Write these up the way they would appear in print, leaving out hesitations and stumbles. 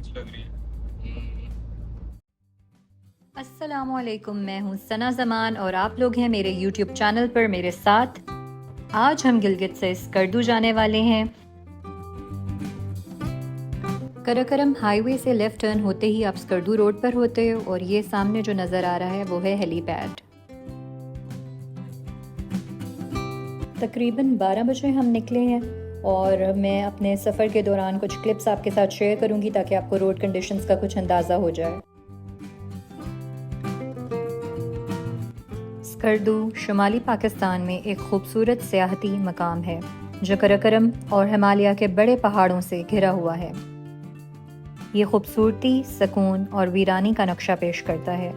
Rich लग रही है। अस्सलामुअलैकुम, मैं हूँ सना जमान और आप लोग हैं मेरे YouTube चैनल पर मेरे साथ। आज हम गिलगित से स्कर्दू जाने वाले हैं। कराकरम हाईवे से लेफ्ट टर्न होते ही आप स्कर्दू रोड पर होते हो और ये सामने जो नज़र आ रहा है वो है हेलीपैड। तकरीबन 12 बजे हम निकले हैं और मैं अपने सफ़र के दौरान कुछ क्लिप्स आपके साथ शेयर करूंगी ताकि आपको रोड कंडीशंस का कुछ अंदाज़ा हो जाए। स्कर्दू शुमाली पाकिस्तान में एक खूबसूरत सियाहती मकाम है जो कराकरम और हिमालय के बड़े पहाड़ों से घिरा हुआ है। ये खूबसूरती, सुकून और वीरानी का नक्शा पेश करता है।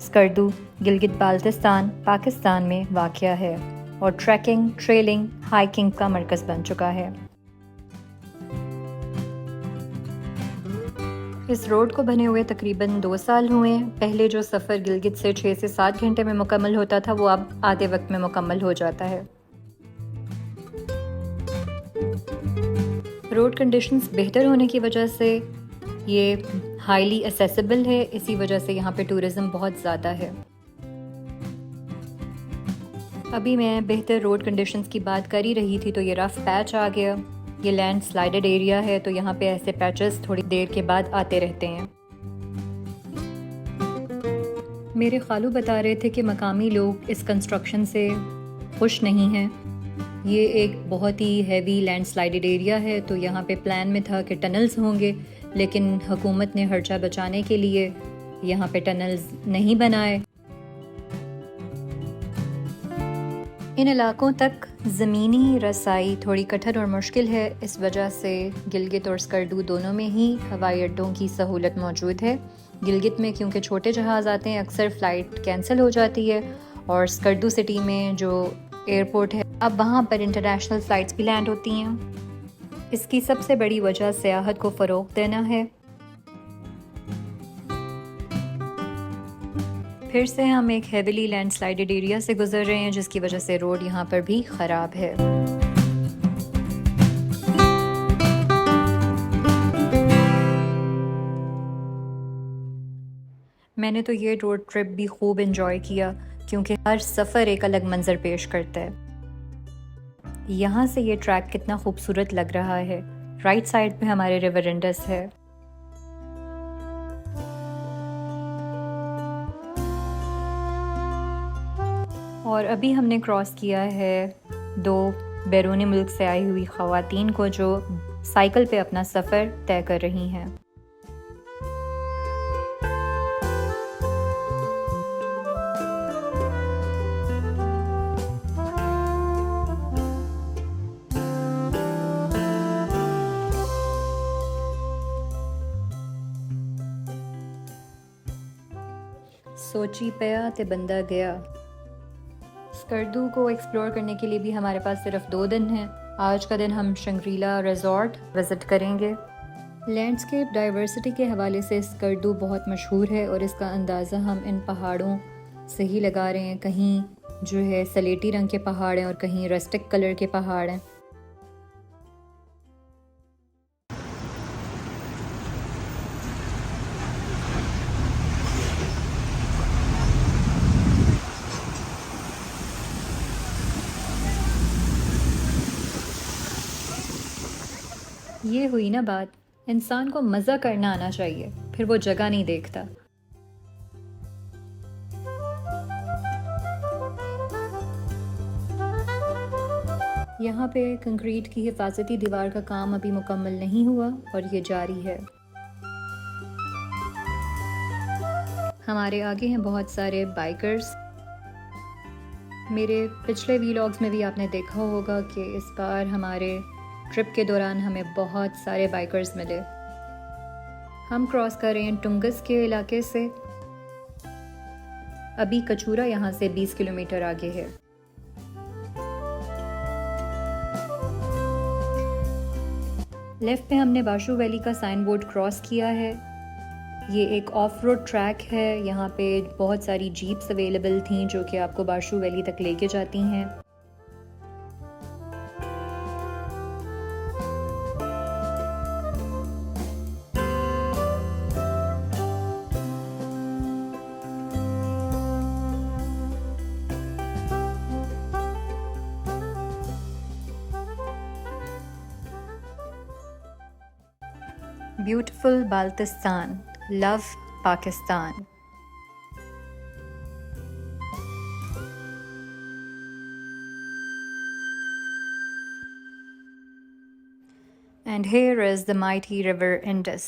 स्कर्दू गिलगित बाल्टिस्तान पाकिस्तान में वाक़या है और ट्रैकिंग, ट्रेलिंग, हाइकिंग का मरकज़ बन चुका है। इस रोड को बने हुए तकरीबन 2 साल हुए। पहले जो सफ़र गिलगित से 6 से 7 घंटे में मुकम्मल होता था वो अब आधे वक्त में मुकम्मल हो जाता है। रोड कंडीशंस बेहतर होने की वजह से ये हाईली एसेसिबल है, इसी वजह से यहाँ पे टूरिज़्म बहुत ज़्यादा है। अभी मैं बेहतर रोड कंडीशंस की बात कर ही रही थी तो ये रफ़ पैच आ गया। ये लैंड स्लाइडेड एरिया है तो यहाँ पे ऐसे पैचेस थोड़ी देर के बाद आते रहते हैं। मेरे खालू बता रहे थे कि मकामी लोग इस कंस्ट्रक्शन से खुश नहीं हैं। ये एक बहुत ही हैवी लैंडस्लाइडेड एरिया है तो यहाँ पे प्लान में था कि टनल्स होंगे, लेकिन हुकूमत ने खर्चा बचाने के लिए यहाँ पे टनल्स नहीं बनाए। इन इलाकों तक ज़मीनी रसाई थोड़ी कठिन और मुश्किल है। इस वजह से गिलगित और स्कर्दू दोनों में ही हवाई अड्डों की सहूलत मौजूद है। गिलगित में क्योंकि छोटे जहाज़ आते हैं अक्सर फ़्लाइट कैंसिल हो जाती है और स्कर्दू सिटी में जो एयरपोर्ट है अब वहाँ पर इंटरनेशनल फ़्लाइट्स भी लैंड होती हैं। इसकी सबसे बड़ी वजह सियाहत को फ़रोग़ देना है। फिर से हम एक हेविली लैंडस्लाइडेड एरिया से गुजर रहे हैं जिसकी वजह से रोड यहाँ पर भी ख़राब है। मैंने तो ये रोड ट्रिप भी खूब एंजॉय किया क्योंकि हर सफ़र एक अलग मंजर पेश करता है। यहाँ से ये ट्रैक कितना खूबसूरत लग रहा है। राइट साइड पे हमारे रिवर इंडस है। और अभी हमने क्रॉस किया है 2 बैरूनी मुल्क से आई हुई ख़वातीन को जो साइकिल पे अपना सफ़र तय कर रही हैं। सोची पया ते बंदा गया। स्कर्दू को एक्सप्लोर करने के लिए भी हमारे पास सिर्फ 2 दिन हैं। आज का दिन हम शंग्रीला रिजॉर्ट विज़िट करेंगे। लैंडस्केप डाइवर्सिटी के हवाले से स्कर्दू बहुत मशहूर है और इसका अंदाज़ा हम इन पहाड़ों से ही लगा रहे हैं। कहीं जो है सलेटी रंग के पहाड़ हैं और कहीं रस्टिक कलर के पहाड़ हैं। ये हुई ना बात, इंसान को मज़ा करना आना चाहिए, फिर वो जगह नहीं देखता। यहाँ पे कंक्रीट की हिफाजती दीवार का काम अभी मुकम्मल नहीं हुआ और ये जारी है। हमारे आगे हैं बहुत सारे बाइकर्स। मेरे पिछले वीलॉग्स में भी आपने देखा होगा कि इस बार हमारे ट्रिप के दौरान हमें बहुत सारे बाइकर्स मिले। हम क्रॉस कर रहे हैं टुंगस के इलाके से। अभी कचूरा यहाँ से 20 किलोमीटर आगे है। लेफ्ट पे हमने बाशु वैली का साइन बोर्ड क्रॉस किया है। ये एक ऑफ रोड ट्रैक है। यहाँ पे बहुत सारी जीप्स अवेलेबल थी जो कि आपको बाशु वैली तक लेके जाती हैं। Beautiful Baltistan, love Pakistan. And here is the mighty river Indus.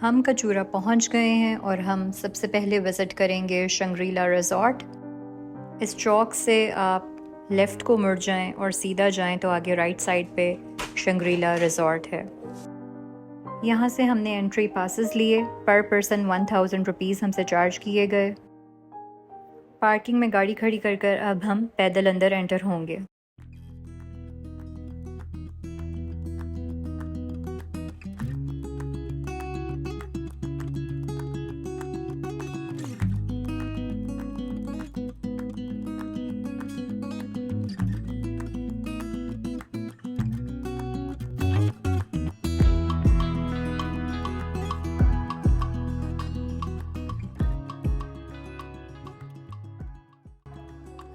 हम कचूरा पहुंच गए हैं और हम सबसे पहले विज़िट करेंगे शंग्रीला रिज़ॉर्ट। इस चौक से आप लेफ़्ट को मुड़ जाएं और सीधा जाएं तो आगे राइट साइड पे शंग्रीला रिज़ॉर्ट है। यहाँ से हमने एंट्री पासेस लिए, पर पर्सन 1000 रुपीज़ हमसे चार्ज किए गए। पार्किंग में गाड़ी खड़ी कर कर अब हम पैदल अंदर एंटर होंगे।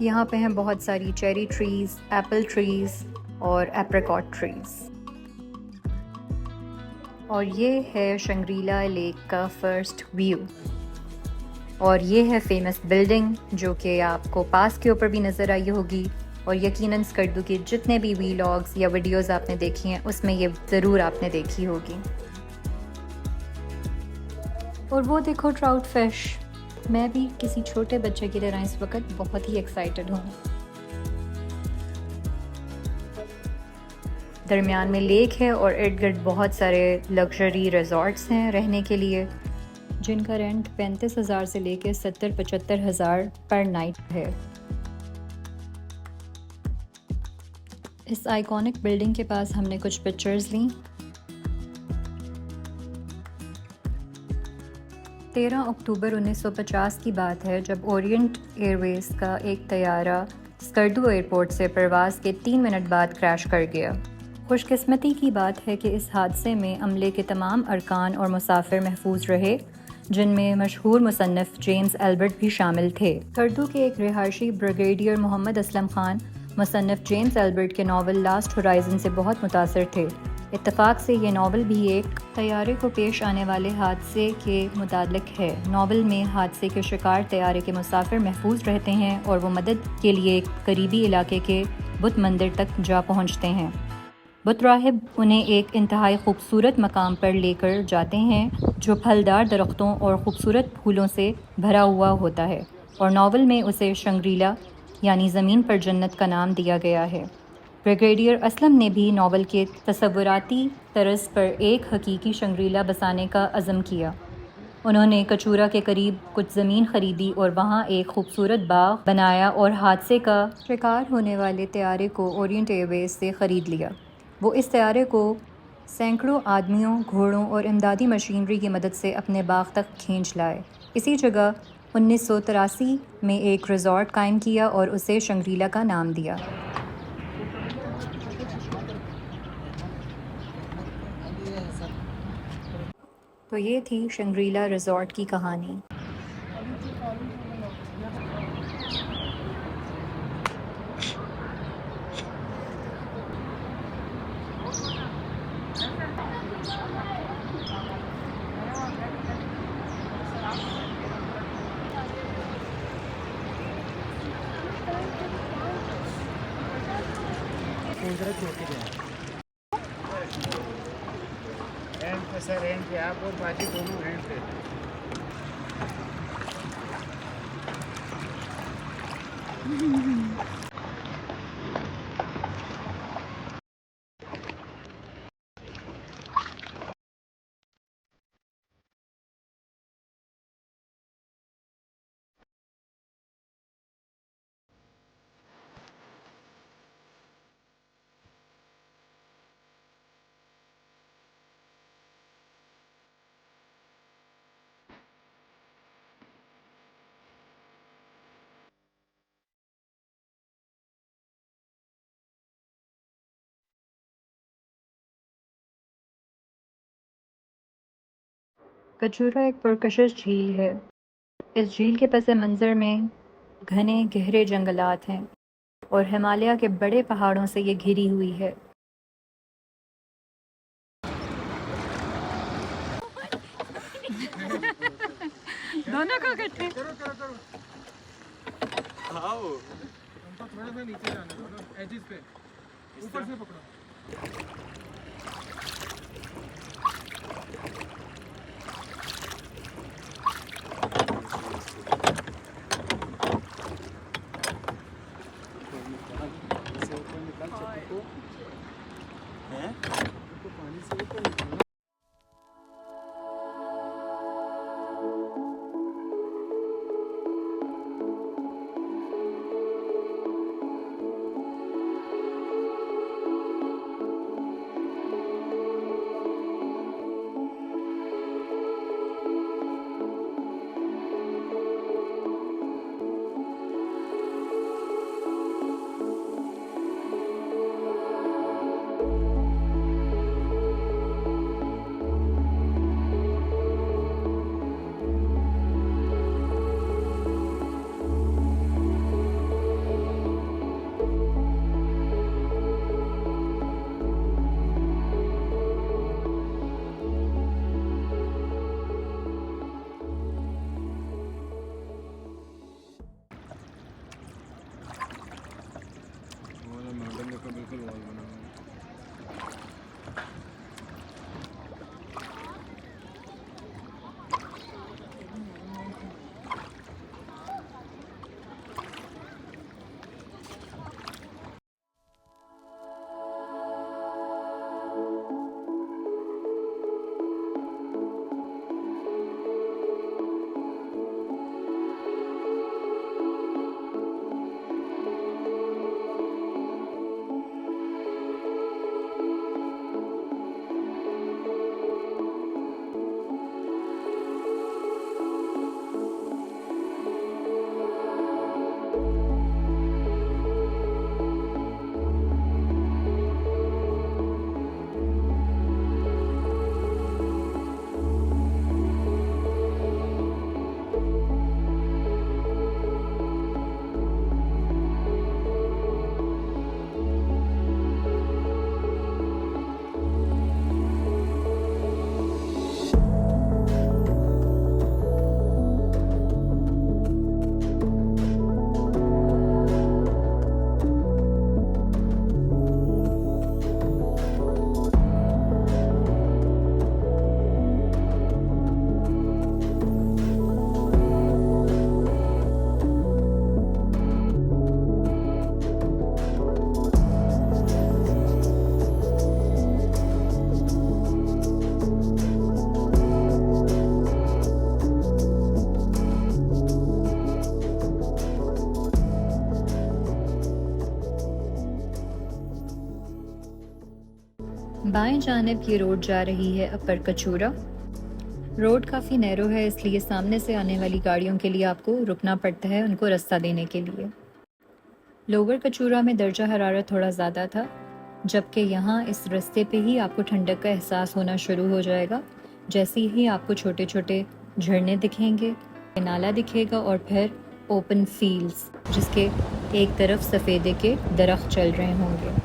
यहाँ पे हैं बहुत सारी चेरी ट्रीज़, एप्पल ट्रीज़ और एप्रिकॉट ट्रीज़। और ये है शंग्रीला लेक का फ़र्स्ट व्यू। और ये है फेमस बिल्डिंग जो कि आपको पास के ऊपर भी नज़र आई होगी, और यकीनन स्कर्दू के जितने भी वीलॉग्स या वीडियोज़ आपने देखी हैं उसमें ये ज़रूर आपने देखी होगी। और वो देखो ट्राउट फिश। मैं भी किसी छोटे बच्चे की तरह इस वक्त बहुत ही एक्साइटेड हूँ। दरमियान में लेक है और इर्द गिर्द बहुत सारे लग्जरी रिजॉर्ट्स हैं रहने के लिए, जिनका रेंट 35,000 से लेकर 70-75,000 पर नाइट है। इस आइकॉनिक बिल्डिंग के पास हमने कुछ पिक्चर्स लीं। 13 अक्टूबर 1950 की बात है जब ओरिएंट एयरवेज का एक तैयारा स्कर्दू एयरपोर्ट से परवाज़ के 3 मिनट बाद क्रैश कर गया। खुशकिस्मती की बात है कि इस हादसे में अमले के तमाम अरकान और मुसाफिर महफूज रहे, जिनमें मशहूर मुसन्निफ़ जेम्स एल्बर्ट भी शामिल थे। स्कर्दू के एक रिहायशी ब्रिगेडियर मोहम्मद असलम खान मुसन्निफ़ जेम्स एल्बर्ट के नावल लास्ट होराइज़न से बहुत मुतासर थे। इत्तफाक से ये नावल भी एक तैयारे को पेश आने वाले हादसे के मुतालिक है। नावल में हादसे के शिकार तैयारे के मुसाफिर महफूज रहते हैं और वो मदद के लिए एक करीबी इलाके के बुत मंदिर तक जा पहुंचते हैं। बुत राहिब उन्हें एक इंतहाई खूबसूरत मकाम पर लेकर जाते हैं जो फलदार दरख्तों और ख़ूबसूरत फूलों से भरा हुआ होता है, और नावल में उसे शंग्रीला यानी ज़मीन पर जन्नत का नाम दिया गया है। ब्रिगेडियर असलम ने भी नावल के तसव्वुराती तर्ज पर एक हकीकी शंग्रीला बसाने का अज़म किया। उन्होंने कचूरा के करीब कुछ ज़मीन ख़रीदी और वहाँ एक खूबसूरत बाग बनाया और हादसे का शिकार होने वाले तैयारे को ओरिएंट एयरवेज से ख़रीद लिया। वो इस तैयारे को सैकड़ों आदमियों, घोड़ों और इमदादी मशीनरी की मदद से अपने बाग तक खींच लाए। इसी जगह 1983 में एक रिज़ॉर्ट कायम किया और उसे शंग्रीला का नाम दिया। तो ये थी शंग्रीला रिज़ॉर्ट की कहानी। एंड पे सर, एंड पे आप और बाकी दोनों एंड पे। कचूरा एक पुरकशिश झील है। इस झील के पस मंज़र में घने गहरे जंगलात हैं और हिमालय के बड़े पहाड़ों से ये घिरी हुई है। दोनों को इकट्ठे। करो करो करो। आओ हमको थोड़ा सा नीचे जाना है ना, एजेस पे ऊपर से पकड़ो। से ऊपर निकाल चप्पू को हैं पानी से ऊपर निकालना। मैडम ने तो बिल्कुल वॉल बना हुआ है। बाएं जानिब ये रोड जा रही है अपर कचूरा। रोड काफ़ी नैरो है, इसलिए सामने से आने वाली गाड़ियों के लिए आपको रुकना पड़ता है उनको रास्ता देने के लिए। लोअर कचूरा में दर्जा हरारत थोड़ा ज़्यादा था, जबकि यहाँ इस रास्ते पे ही आपको ठंडक का एहसास होना शुरू हो जाएगा। जैसे ही आपको छोटे छोटे झरने दिखेंगे, नाला दिखेगा और फिर ओपन फील्ड्स जिसके एक तरफ सफ़ेदे के दरख्त चल रहे होंगे।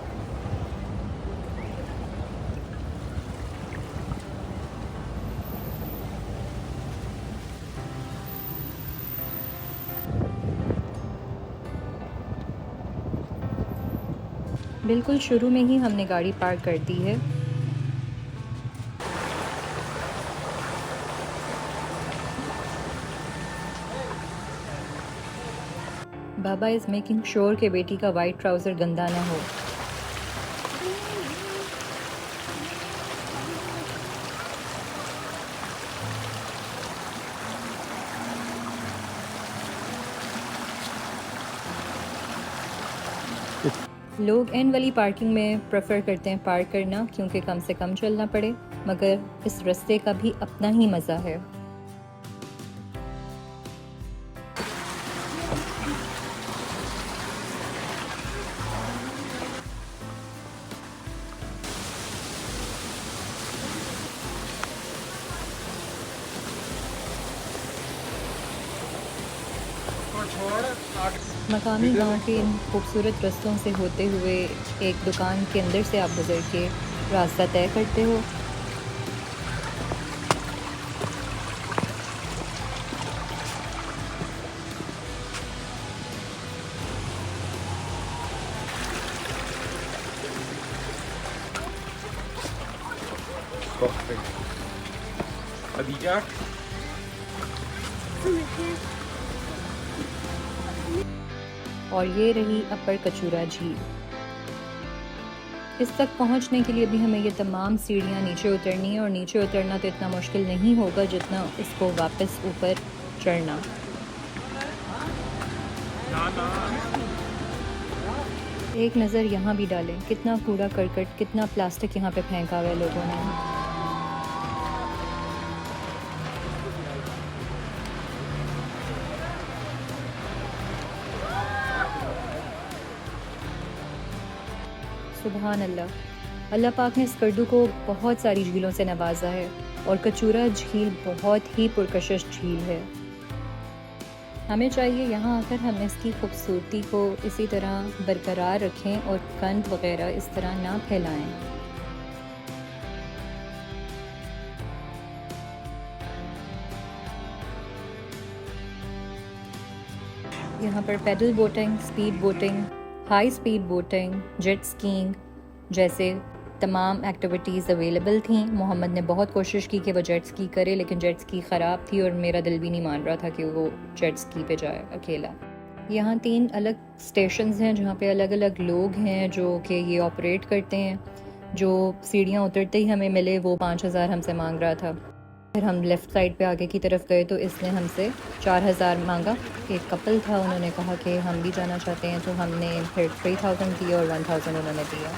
बिल्कुल शुरू में ही हमने गाड़ी पार्क कर दी है। बाबा इज़ मेकिंग श्योर कि बेटी का वाइट ट्राउज़र गंदा ना हो। लोग एन वाली पार्किंग में प्रेफर करते हैं पार्क करना क्योंकि कम से कम चलना पड़े, मगर इस रास्ते का भी अपना ही मज़ा है। मकामी गांव के इन खूबसूरत रास्तों से होते हुए एक दुकान के अंदर से आप गुजर के रास्ता तय करते हो। परफेक्ट। अदीजा और ये रही अपर कचूरा झील। इस तक पहुंचने के लिए भी हमें ये तमाम सीढ़ियां नीचे उतरनी है, और नीचे उतरना तो इतना मुश्किल नहीं होगा जितना इसको वापस ऊपर चढ़ना। एक नज़र यहाँ भी डालें, कितना कूड़ा करकट, कितना प्लास्टिक यहाँ पे फेंका हुआ है लोगों ने। सुभान अल्लाह, अल्लाह पाक ने स्कर्दू को बहुत सारी झीलों से नवाजा है, और कचूरा झील बहुत ही पुरकशिश झील है। हमें चाहिए यहाँ आकर हम इसकी खूबसूरती को इसी तरह बरकरार रखें और गंद वगैरह इस तरह ना फैलाएं। यहाँ पर pedal boating, speed boating, high speed boating, jet skiing जैसे तमाम एक्टिविटीज़ अवेलेबल थी। मोहम्मद ने बहुत कोशिश की कि वो जेट स्की करे, लेकिन जेट स्की ख़राब थी और मेरा दिल भी नहीं मान रहा था कि वो जेट स्की पे जाए अकेला। यहाँ 3 अलग स्टेशंस हैं जहाँ पे अलग अलग लोग हैं जो कि ये ऑपरेट करते हैं। जो सीढ़ियाँ उतरते ही हमें मिले वो 5000 हमसे मांग रहा था। फिर हम लेफ़्ट साइड पे आगे की तरफ गए तो इसने हमसे 4000 मांगा। एक कपल था, उन्होंने कहा कि हम भी जाना चाहते हैं, तो हमने फिर 3000 दिया और 1000 उन्होंने दिया।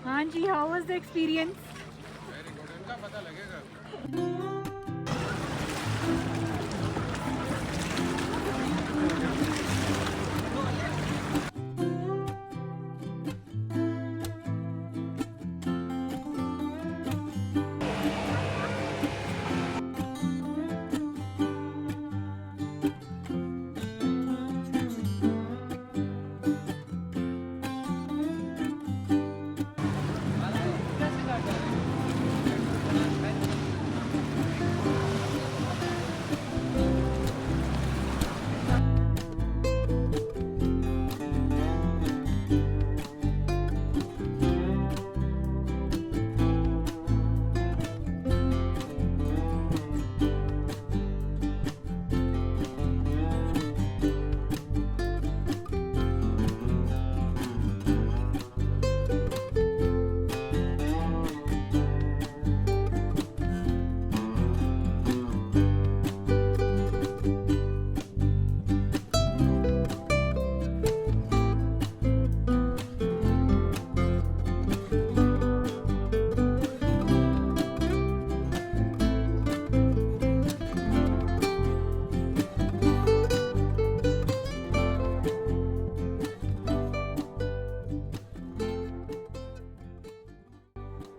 हाँ जी, how was the experience?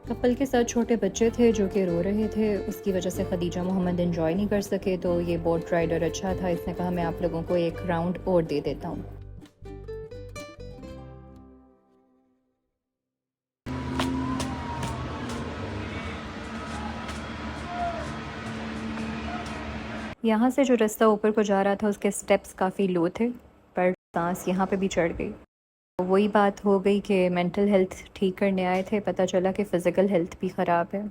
Couple के साथ छोटे बच्चे थे जो कि रो रहे थे, उसकी वजह से खदीजा मोहम्मद एंजॉय नहीं कर सके, तो ये बोट राइडर अच्छा था, इसने कहा मैं आप लोगों को एक राउंड और दे देता हूँ। यहाँ से जो रास्ता ऊपर को जा रहा था उसके स्टेप्स काफ़ी लो थे, पर सांस यहाँ पे भी चढ़ गई। तो वही बात हो गई कि मेंटल हेल्थ ठीक करने आए थे, पता चला कि फ़िज़िकल हेल्थ भी ख़राब है।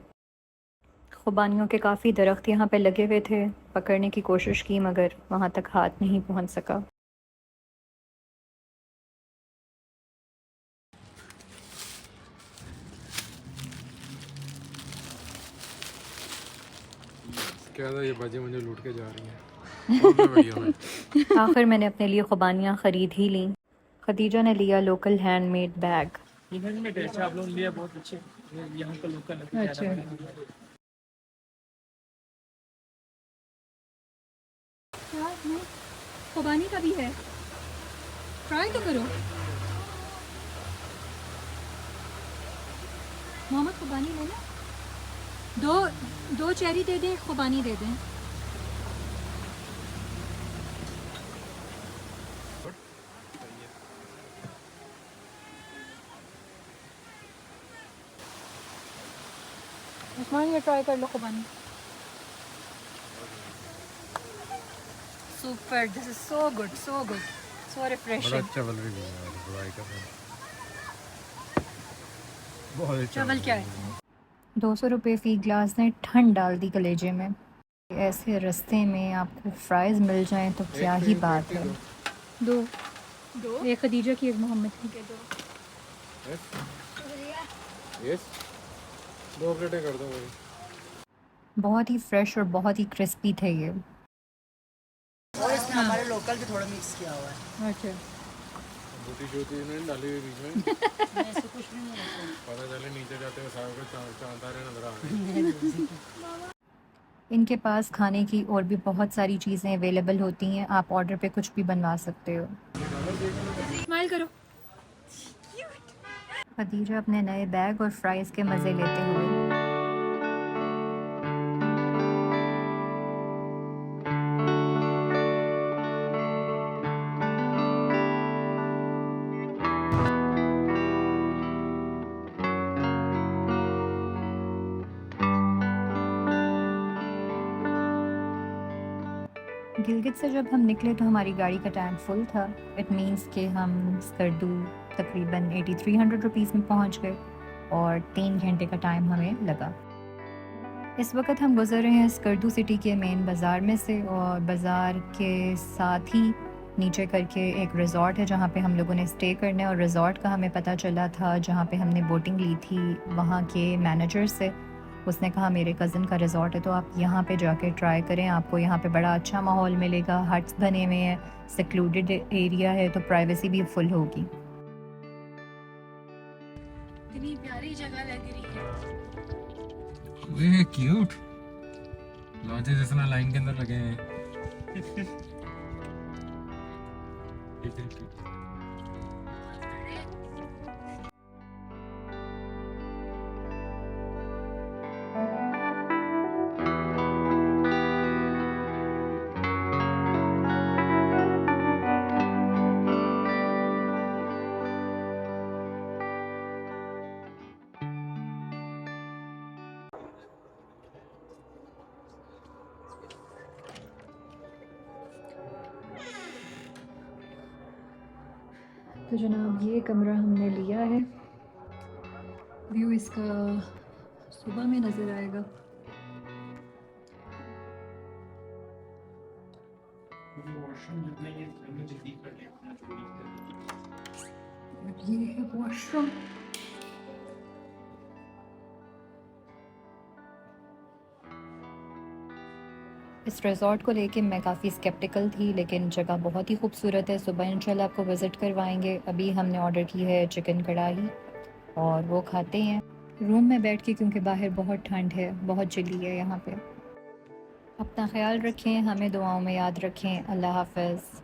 खुबानियों के काफ़ी दरख्त यहाँ पे लगे हुए थे, पकड़ने की कोशिश की मगर वहाँ तक हाथ नहीं पहुँच सका। क्या था ये बाजी मुझे लूट के जा रही हैं। आखिर मैंने अपने लिए खुबानियाँ ख़रीद ही ली। खदीजा ने लिया लोकल हैंडमेड बैग। में टेस्ट आप लोग लिया बहुत अच्छे, यहाँ का लोकल अच्छा, खुबानी का भी है, ट्राई तो करो। मोहम्मद खुबानी लेना, दो चेरी दे दें, खुबानी दे दें। उस्मान ये ट्राई कर लो खुबानी। Super, this is so good, so good, so refreshing. चावल भी बहुत चावल क्या है? 200 रुपये फ़ी ग्लास ने ठंड डाल दी कलेजे में। ऐसे रास्ते में आपको फ्राइज़ मिल जाएं तो क्या ही बात है। दो, एक खदीजा की, एक मोहम्मद की। यस 2 प्लेटें कर दो भाई। बहुत ही फ्रेश और बहुत ही क्रिस्पी थे ये। और इसमें हमारे लोकल भी थोड़ा मिक्स किया हुआ है। अच्छा, बूटी शोटी इन्होंने डाली हुई बीच में। ऐसे कुछ नहीं है। पता चले नीचे जाते हुए सारे को चांतारे नजर आ रहे हैं। इनके पास खाने की और भी बहुत सारी चीज़ें अवेलेबल होती हैं, आप ऑर्डर पे कुछ भी बनवा सकते हो। स्माइल करो। खदीजा अपने नए बैग और फ्राइज़ के मज़े लेते हुए। गिलगित से जब हम निकले तो हमारी गाड़ी का टैंक फुल था। इट मीन्स कि हम स्कर्दू तकरीबन 8300 रुपीज़ में पहुंच गए और 3 घंटे का टाइम हमें लगा। इस वक्त हम गुज़र रहे हैं स्कर्दू सिटी के मेन बाज़ार में से, और बाज़ार के साथ ही नीचे करके एक रिज़ॉर्ट है जहाँ पे हम लोगों ने स्टे करना है। और रिज़ॉर्ट का हमें पता चला था जहाँ पे हमने बोटिंग ली थी वहाँ के मैनेजर से। उसने कहा मेरे कज़न का रिज़ॉर्ट है तो आप यहाँ पे जाके ट्राई करें, आपको यहाँ पे बड़ा अच्छा माहौल मिलेगा, हट्स बने हुए हैं, सिक्लूडेड एरिया है तो प्राइवेसी भी फुल होगी। इतनी प्यारी जगह लग रही है। वे क्यूट लॉन्चेस जिस तरह लाइन के अंदर लगे हैं। तो जनाब ये कमरा हमने लिया है। व्यू इसका सुबह में नज़र आएगा। ये है वॉशरूम। इस रिज़ॉर्ट को लेके मैं काफ़ी स्केप्टिकल थी, लेकिन जगह बहुत ही खूबसूरत है। सुबह इंशाल्लाह आपको विज़िट करवाएंगे। अभी हमने ऑर्डर की है चिकन कढ़ाई और वो खाते हैं रूम में बैठ के, क्योंकि बाहर बहुत ठंड है, बहुत चिल्ली है यहाँ पे। अपना ख्याल रखें, हमें दुआओं में याद रखें। अल्लाह हाफ़िज़।